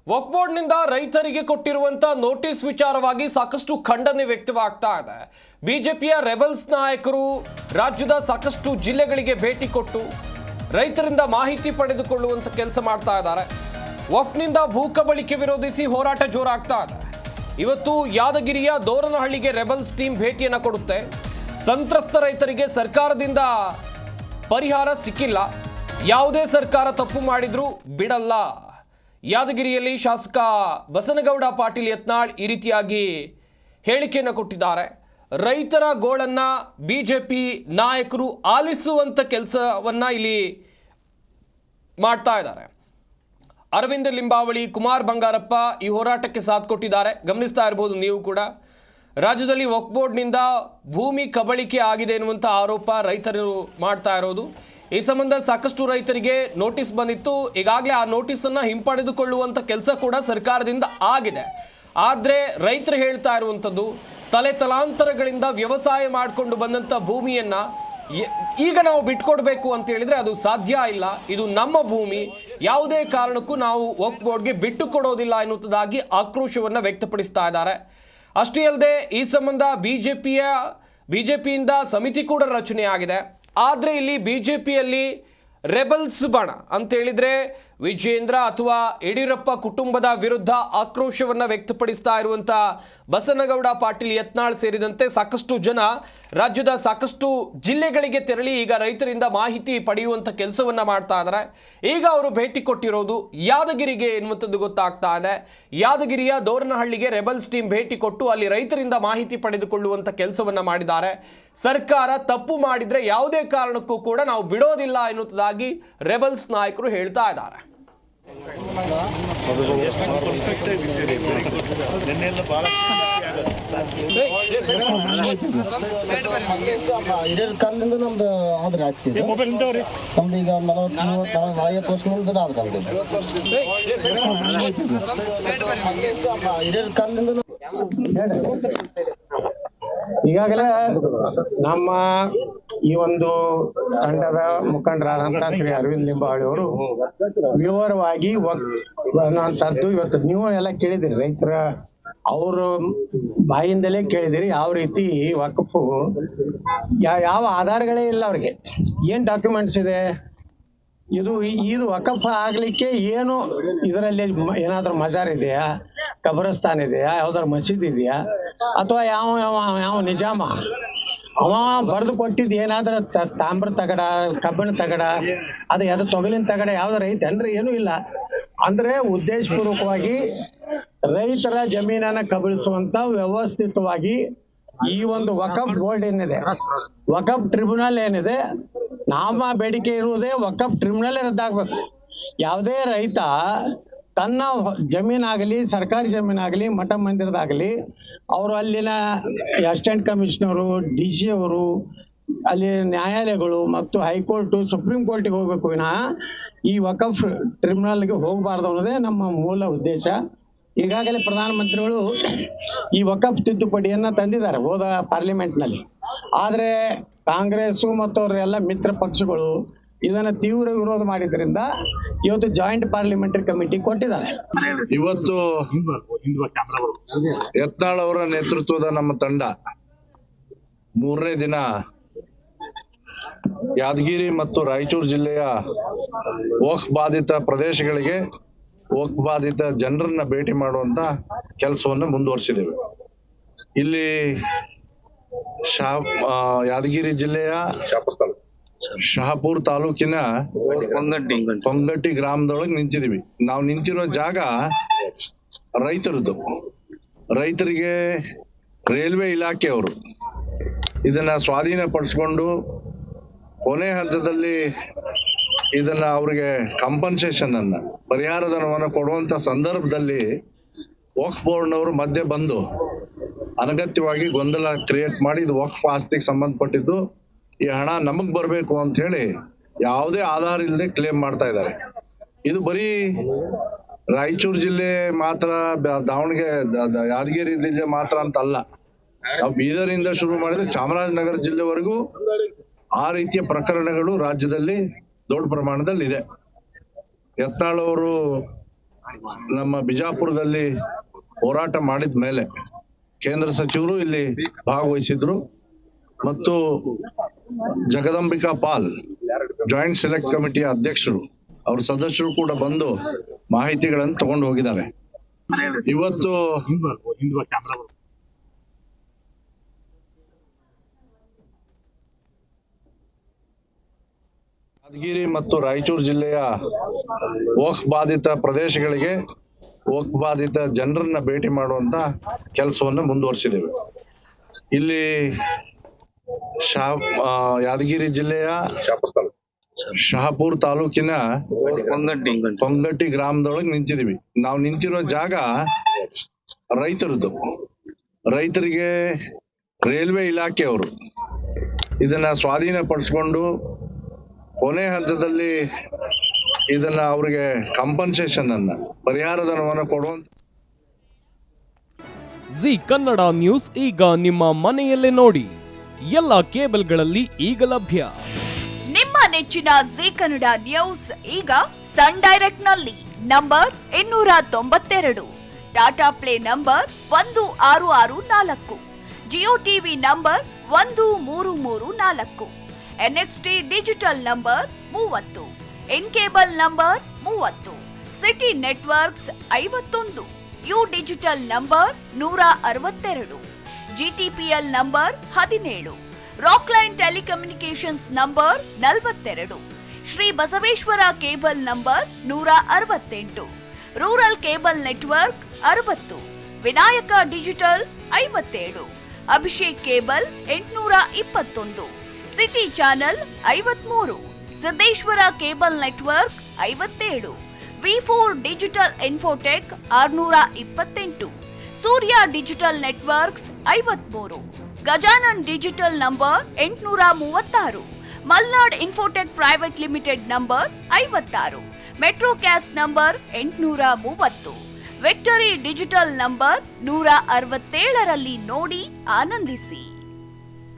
ವಕ್ಫ್ ಬೋರ್ಡ್ನಿಂದ ರೈತರಿಗೆ ಕೊಟ್ಟಿರುವಂತ ನೋಟಿಸ್ ವಿಚಾರವಾಗಿ ಸಾಕಷ್ಟು ಖಂಡನೆ ವ್ಯಕ್ತವಾಗ್ತಾ ಇದೆ. ಬಿಜೆಪಿಯ ರೆಬಲ್ಸ್ ನಾಯಕರು ರಾಜ್ಯದ ಸಾಕಷ್ಟು ಜಿಲ್ಲೆಗಳಿಗೆ ಭೇಟಿ ಕೊಟ್ಟು ರೈತರಿಂದ ಮಾಹಿತಿ ಪಡೆದುಕೊಳ್ಳುವಂತ ಕೆಲಸ ಮಾಡ್ತಾ ಇದ್ದಾರೆ. ವಕ್ಫ್ನಿಂದ ಭೂ ಕಬಳಿಕೆ ವಿರೋಧಿಸಿ ಹೋರಾಟ ಜೋರಾಗ್ತಾ ಇದೆ. ಇವತ್ತು ಯಾದಗಿರಿಯ ದೋರನಹಳ್ಳಿಗೆ ರೆಬಲ್ಸ್ ಟೀಮ್ ಭೇಟಿಯನ್ನು ಕೊಡುತ್ತೆ. ಸಂತ್ರಸ್ತ ರೈತರಿಗೆ ಸರ್ಕಾರದಿಂದ ಪರಿಹಾರ ಸಿಕ್ಕಿಲ್ಲ, ಯಾವುದೇ ಸರ್ಕಾರ ತಪ್ಪು ಮಾಡಿದ್ರೂ ಬಿಡಲ್ಲ. ಯಾದಗಿರಿಯಲ್ಲಿ ಶಾಸಕ ಬಸನಗೌಡ ಪಾಟೀಲ್ ಯತ್ನಾಳ್ ಈ ರೀತಿಯಾಗಿ ಹೇಳಿಕೆಯನ್ನು ಕೊಟ್ಟಿದ್ದಾರೆ. ರೈತರ ಗೋಳನ್ನ ಬಿಜೆಪಿ ನಾಯಕರು ಆಲಿಸುವಂತ ಕೆಲಸವನ್ನ ಇಲ್ಲಿ ಮಾಡ್ತಾ ಇದ್ದಾರೆ. ಅರವಿಂದ ಲಿಂಬಾವಳಿ, ಕುಮಾರ್ ಬಂಗಾರಪ್ಪ ಈ ಹೋರಾಟಕ್ಕೆ ಸಾಥ್ ಕೊಟ್ಟಿದ್ದಾರೆ. ಗಮನಿಸ್ತಾ ಇರಬಹುದು ನೀವು ಕೂಡ. ರಾಜ್ಯದಲ್ಲಿ ವಕ್ಫ್ ಬೋರ್ಡ್ನಿಂದ ಭೂಮಿ ಕಬಳಿಕೆ ಆಗಿದೆ ಎನ್ನುವಂಥ ಆರೋಪ ರೈತರು ಮಾಡ್ತಾ ಇರೋದು. ಈ ಸಂಬಂಧ ಸಾಕಷ್ಟು ರೈತರಿಗೆ ನೋಟಿಸ್ ಬಂದಿತ್ತು. ಈಗಾಗಲೇ ಆ ನೋಟಿಸನ್ನು ಹಿಂಪಡೆದುಕೊಳ್ಳುವಂಥ ಕೆಲಸ ಕೂಡ ಸರ್ಕಾರದಿಂದ ಆಗಿದೆ. ಆದರೆ ರೈತರು ಹೇಳ್ತಾ ಇರುವಂಥದ್ದು, ತಲೆ ತಲಾಂತರಗಳಿಂದ ವ್ಯವಸಾಯ ಮಾಡಿಕೊಂಡು ಬಂದಂಥ ಭೂಮಿಯನ್ನು ಈಗ ನಾವು ಬಿಟ್ಕೊಡ್ಬೇಕು ಅಂತ ಹೇಳಿದ್ರೆ ಅದು ಸಾಧ್ಯ ಇಲ್ಲ. ಇದು ನಮ್ಮ ಭೂಮಿ, ಯಾವುದೇ ಕಾರಣಕ್ಕೂ ನಾವು ವಕ್ಫ್ ಬೋರ್ಡ್ಗೆ ಬಿಟ್ಟು ಕೊಡೋದಿಲ್ಲ ಎನ್ನುವುದಾಗಿ ಆಕ್ರೋಶವನ್ನು ವ್ಯಕ್ತಪಡಿಸ್ತಾ ಇದ್ದಾರೆ. ಅಷ್ಟೇ ಅಲ್ಲದೆ ಈ ಸಂಬಂಧ ಬಿಜೆಪಿಯಿಂದ ಸಮಿತಿ ಕೂಡ ರಚನೆ ಆಗಿದೆ. ಆದರೆ ಇಲ್ಲಿ ಬಿಜೆಪಿಯಲ್ಲಿ ರೆಬಲ್ಸ್ ಬಣ ಅಂತೇಳಿದರೆ ವಿಜೇಂದ್ರ ಅಥವಾ ಯಡಿಯೂರಪ್ಪ ಕುಟುಂಬದ ವಿರುದ್ಧ ಆಕ್ರೋಶವನ್ನು ವ್ಯಕ್ತಪಡಿಸ್ತಾ ಇರುವಂಥ ಬಸನಗೌಡ ಪಾಟೀಲ್ ಯತ್ನಾಳ್ ಸೇರಿದಂತೆ ಸಾಕಷ್ಟು ಜನ ರಾಜ್ಯದ ಸಾಕಷ್ಟು ಜಿಲ್ಲೆಗಳಿಗೆ ತೆರಳಿ ಈಗ ರೈತರಿಂದ ಮಾಹಿತಿ ಪಡೆಯುವಂಥ ಕೆಲಸವನ್ನು ಮಾಡ್ತಾ ಇದ್ದಾರೆ. ಈಗ ಅವರು ಭೇಟಿ ಕೊಟ್ಟಿರೋದು ಯಾದಗಿರಿಗೆ ಎನ್ನುವಂಥದ್ದು ಗೊತ್ತಾಗ್ತಾ ಇದೆ. ಯಾದಗಿರಿಯ ದೋರನಹಳ್ಳಿಗೆ ರೆಬಲ್ಸ್ ಟೀಮ್ ಭೇಟಿ ಕೊಟ್ಟು ಅಲ್ಲಿ ರೈತರಿಂದ ಮಾಹಿತಿ ಪಡೆದುಕೊಳ್ಳುವಂಥ ಕೆಲಸವನ್ನು ಮಾಡಿದ್ದಾರೆ. ಸರ್ಕಾರ ತಪ್ಪು ಮಾಡಿದರೆ ಯಾವುದೇ ಕಾರಣಕ್ಕೂ ಕೂಡ ನಾವು ಬಿಡೋದಿಲ್ಲ ಎನ್ನುವುದಾಗಿ ರೆಬಲ್ಸ್ ನಾಯಕರು ಹೇಳ್ತಾ ಇದ್ದಾರೆ. ಕಾಲದಿಂದ ನಮ್ದು ಆದ್ರೆ ಆಗ್ತಿದೆ. ನಮ್ದು ಈಗ 40-50 ವರ್ಷದಿಂದ ಆದ್ರೆ ಹಿರಿಯರ ಕಾಲದಿಂದ ಈಗಾಗಲೇ ನಮ್ಮ ಈ ಒಂದು ತಂಡದ ಮುಖಂಡರಾದಂತಹ ಶ್ರೀ ಅರವಿಂದ್ ಲಿಂಬಾವಳಿ ಅವರು ವಿವರವಾಗಿ ಅನ್ನುವಂಥದ್ದು ಇವತ್ತು ನೀವು ಎಲ್ಲ ಕೇಳಿದಿರಿ, ರೈತರ ಅವ್ರ ಬಾಯಿಂದಲೇ ಕೇಳಿದಿರಿ. ಯಾವ ರೀತಿ ವಕ್ಫ್ ಯಾವ ಆಧಾರಗಳೇ ಇಲ್ಲ ಅವ್ರಿಗೆ, ಏನ್ ಡಾಕ್ಯುಮೆಂಟ್ಸ್ ಇದೆ, ಇದು ವಕಫ್ ಆಗ್ಲಿಕ್ಕೆ ಏನು ಇದರಲ್ಲಿ ಏನಾದ್ರೂ ಮಜಾರ್ ಇದೆಯಾ, ಕಬ್ರಸ್ತಾನ್ ಇದೆಯಾ, ಯಾವ್ದಾದ್ರು ಮಸೀದ್ ಇದೆಯಾ, ಅಥವಾ ಯಾವ ನಿಜಾಮ ಅವ ಬರೆದು ಕೊಟ್ಟಿದ್ದು ಏನಾದ್ರ ತಾಮ್ರ ತಗಡ, ಕಬ್ಬಿಣ ತಗಡ, ಅದು ತೊಗಲಿನ ತಗಡ ಯಾವ್ದಾರ ಐತೇನ್ರಿ? ಏನೂ ಇಲ್ಲ. ಅಂದ್ರೆ ಉದ್ದೇಶಪೂರ್ವಕವಾಗಿ ರೈತರ ಜಮೀನನ್ನ ಕಬಳಿಸುವಂತ ವ್ಯವಸ್ಥಿತವಾಗಿ ಈ ಒಂದು ವಕಫ್ ಬೋರ್ಡ್ ಏನಿದೆ, ವಕಫ್ ಟ್ರಿಬ್ಯುನಲ್ ಏನಿದೆ, ನಮ್ಮ ಬೇಡಿಕೆ ಇರುವುದೇ ವಕಫ್ ಟ್ರಿಬ್ಯುನಲ್ ರದ್ದಾಗಬೇಕು. ಯಾವುದೇ ರೈತ ತನ್ನ ಜಮೀನಾಗಲಿ, ಸರ್ಕಾರಿ ಜಮೀನಾಗಲಿ, ಮಠ ಮಂದಿರದಾಗಲಿ, ಅವರು ಅಲ್ಲಿನ ಅಸಿಸ್ಟೆಂಟ್ ಕಮಿಷನರು, DC ಅವರು, ಅಲ್ಲಿ ನ್ಯಾಯಾಲಯಗಳು ಮತ್ತು ಹೈಕೋರ್ಟು, ಸುಪ್ರೀಂ ಕೋರ್ಟಿಗೆ ಹೋಗ್ಬೇಕು ವಿನಃ ಈ ವಕಫ್ ಟ್ರಿಬ್ಯುನಲ್ಗೆ ಹೋಗಬಾರ್ದು ಅನ್ನೋದೇ ನಮ್ಮ ಮೂಲ ಉದ್ದೇಶ. ಈಗಾಗಲೇ ಪ್ರಧಾನಮಂತ್ರಿಗಳು ಈ ವಕಫ್ ತಿದ್ದುಪಡಿಯನ್ನ ತಂದಿದ್ದಾರೆ ಹೋದ ಪಾರ್ಲಿಮೆಂಟ್ನಲ್ಲಿ. ಆದರೆ ಕಾಂಗ್ರೆಸ್ ಮತ್ತು ಅವರೆಲ್ಲ ಮಿತ್ರ ಪಕ್ಷಗಳು ಇದನ್ನ ತೀವ್ರ ವಿರೋಧ ಮಾಡಿದ್ರಿಂದ ಇವತ್ತು ಜಾಯಿಂಟ್ ಪಾರ್ಲಿಮೆಂಟರಿ ಕಮಿಟಿ ಕೊಟ್ಟಿದ್ದಾರೆ. ಇವತ್ತು ಯತ್ನಾಳ್ ಅವರ ನೇತೃತ್ವದ ನಮ್ಮ ತಂಡ 3ನೇ ದಿನ ಯಾದಗಿರಿ ಮತ್ತು ರಾಯಚೂರು ಜಿಲ್ಲೆಯ ವಕ್ಫ್ ಬಾಧಿತ ಪ್ರದೇಶಗಳಿಗೆ, ವಕ್ಫ್ ಬಾಧಿತ ಜನರನ್ನ ಭೇಟಿ ಮಾಡುವಂತ ಕೆಲಸವನ್ನು ಮುಂದುವರಿಸಿದ್ದೇವೆ. ಇಲ್ಲಿ ಯಾದಗಿರಿ ಜಿಲ್ಲೆಯ ಶಹಾಪುರ ತಾಲೂಕಿನ ಪೊಂಗಟ್ಟಿ ಗ್ರಾಮದೊಳಗೆ ನಿಂತಿದೀವಿ. ನಾವು ನಿಂತಿರೋ ಜಾಗ ರೈತರದ್ದು. ರೈತರಿಗೆ ರೈಲ್ವೆ ಇಲಾಖೆಯವರು ಇದನ್ನ ಸ್ವಾಧೀನ ಪಡಿಸ್ಕೊಂಡು ಕೊನೆ ಹಂತದಲ್ಲಿ ಇದನ್ನ ಅವ್ರಿಗೆ ಕಾಂಪನ್ಸೇಷನ್ ಅನ್ನ, ಪರಿಹಾರ ಧನವನ್ನು ಕೊಡುವಂತ ಸಂದರ್ಭದಲ್ಲಿ ವಕ್ಫ್ ಬೋರ್ಡ್ನವರು ಮಧ್ಯೆ ಬಂದು ಅನಗತ್ಯವಾಗಿ ಗೊಂದಲ ಕ್ರಿಯೇಟ್ ಮಾಡಿ ಇದು ವಕ್ಫ್ ಆಸ್ತಿಗೆ ಸಂಬಂಧಪಟ್ಟಿದ್ದು, ಈ ಹಣ ನಮಗ್ ಬರ್ಬೇಕು ಅಂತ ಹೇಳಿ ಯಾವುದೇ ಆಧಾರ ಇಲ್ಲದೆ ಕ್ಲೇಮ್ ಮಾಡ್ತಾ ಇದ್ದಾರೆ. ಇದು ಬರೀ ರಾಯಚೂರು ಜಿಲ್ಲೆ ಮಾತ್ರ, ದಾವಣಗೆರೆ, ಯಾದಗಿರಿ ಜಿಲ್ಲೆ ಮಾತ್ರ ಅಂತ ಅಲ್ಲ. ನಾವು ಬೀದರಿಂದ ಶುರು ಮಾಡಿದ್ರೆ ಚಾಮರಾಜನಗರ ಜಿಲ್ಲೆವರೆಗೂ ಆ ರೀತಿಯ ಪ್ರಕರಣಗಳು ರಾಜ್ಯದಲ್ಲಿ ದೊಡ್ಡ ಪ್ರಮಾಣದಲ್ಲಿ ಇದೆ. ಯತ್ನಾಳ್ ಅವರು ನಮ್ಮ ಬಿಜಾಪುರದಲ್ಲಿ ಹೋರಾಟ ಮಾಡಿದ ಮೇಲೆ ಕೇಂದ್ರ ಸಚಿವರು ಇಲ್ಲಿ ಭಾಗವಹಿಸಿದ್ರು ಮತ್ತು ಜಗದಂಬಿಕಾ ಪಾಲ್ ಜಾಯಿಂಟ್ ಸೆಲೆಕ್ಟ್ ಕಮಿಟಿಯ ಅಧ್ಯಕ್ಷರು ಅವ್ರ ಸದಸ್ಯರು ಕೂಡ ಬಂದು ಮಾಹಿತಿಗಳನ್ನು ತಗೊಂಡು ಹೋಗಿದ್ದಾರೆ. ಇವತ್ತು ಯಾದಗಿರಿ ಮತ್ತು ರಾಯಚೂರು ಜಿಲ್ಲೆಯ ವಕ್ಫ್ ಬಾಧಿತ ಪ್ರದೇಶಗಳಿಗೆ ವಕ್ಫ್ ಬಾಧಿತ ಜನರನ್ನ ಭೇಟಿ ಮಾಡುವಂತ ಕೆಲಸವನ್ನು ಮುಂದುವರಿಸಿದ್ದೇವೆ. ಇಲ್ಲಿ ಯಾದಗಿರಿ ಜಿಲ್ಲೆಯ ಶಹಾಪುರ್ ತಾಲೂಕಿನ ಪೊಂಗಟ್ಟಿ ಗ್ರಾಮದೊಳಗೆ ನಿಂತಿದೀವಿ. ನಾವು ನಿಂತಿರೋ ಜಾಗ ರೈತರದ್ದು. ರೈತರಿಗೆ ರೈಲ್ವೆ ಇಲಾಖೆಯವರು ಇದನ್ನ ಸ್ವಾಧೀನ ಪಡಿಸ್ಕೊಂಡು ಕೊನೆ ಹಂತದಲ್ಲಿ ಇದನ್ನ ಅವರಿಗೆ ಕಾಂಪನ್ಸೇಷನ್ ಅನ್ನ ಪರಿಹಾರ ಧನವನ್ನು ಕೊಡುವಂತ ಜಿ ಕನ್ನಡ ನ್ಯೂಸ್ ಈಗ ನಿಮ್ಮ ಮನೆಯಲ್ಲೇ ನೋಡಿ. ಎಲ್ಲ ಕೇಬಲ್ಗಳಲ್ಲಿ ಈಗ ಲಭ್ಯ. ನಿಮ್ಮ ನೆಚ್ಚಿನ ಜಿ ಕನ್ನಡ ನ್ಯೂಸ್ ಈಗ ಸನ್ ಡೈರೆಕ್ಟ್ ನಲ್ಲಿ number 292, Tata play number 1664, Jio TV number 1334, NXT digital number 30, in cable number 30, city networks 51, U digital number 162, GTPL number 17, Rockline telecommunications number 42, Shri Basaveshwara cable number 168, rural cable network 60, Vinayaka digital 57, Abhishek cable 821, city channel 53, Siddeshwara cable network 57, V4 digital Infotech 628, Surya digital networks 53, Gajanan digital number 836, Malnad infotech private limited number 56, Metrocast number 830, victory digital number 167ರಲ್ಲಿ ನೋಡಿ ಆನಂದಿಸಿ.